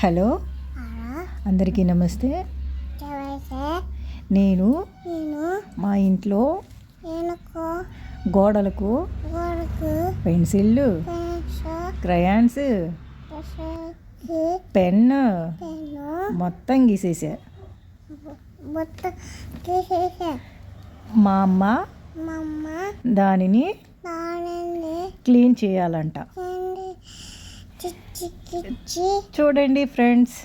Hello, అందరికీ నమస్తే. నేను మా ఇంట్లో గోడలకు పెన్సిళ్ళు, క్రయాన్స్, పెన్ను మొత్తం గీసేసా. మా అమ్మ దానిని క్లీన్ చేయాలంట. చూడండి ఫ్రెండ్స్,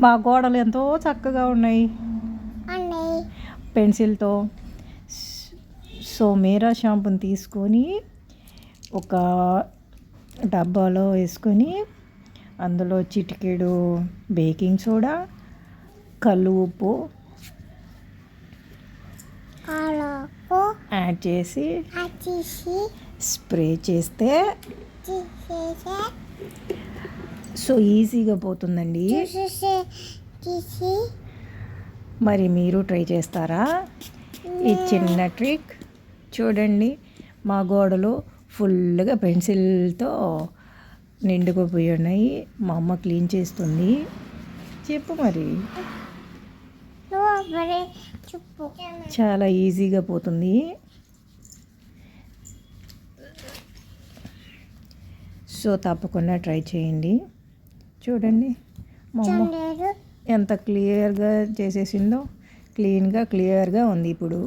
మా గోడలు ఎంతో చక్కగా ఉన్నాయి పెన్సిల్తో. సో మీరా షాంపూని తీసుకొని ఒక డబ్బాలో వేసుకొని అందులో చిటికెడు బేకింగ్ సోడా, కల్లు ఉప్పు యాడ్ చేసి స్ప్రే చేస్తే సో ఈజీగా పోతుందండి. మరి మీరు ట్రై చేస్తారా? ఈ చిన్న ట్రిక్ చూడండి. మా గోడలు ఫుల్గా పెన్సిల్తో నిండుకుపోయి ఉన్నాయి. మా అమ్మ క్లీన్ చేస్తుంది. చెప్పు మరి. చాలా ఈజీగా పోతుంది. సో తప్పకుండా ట్రై చేయండి. చూడండి మా అమ్మ ఎంత క్లియర్గా చేసేసిందో. క్లియర్గా ఉంది ఇప్పుడు.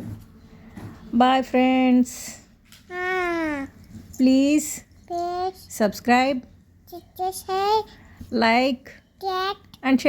Bye friends, please subscribe, like and share.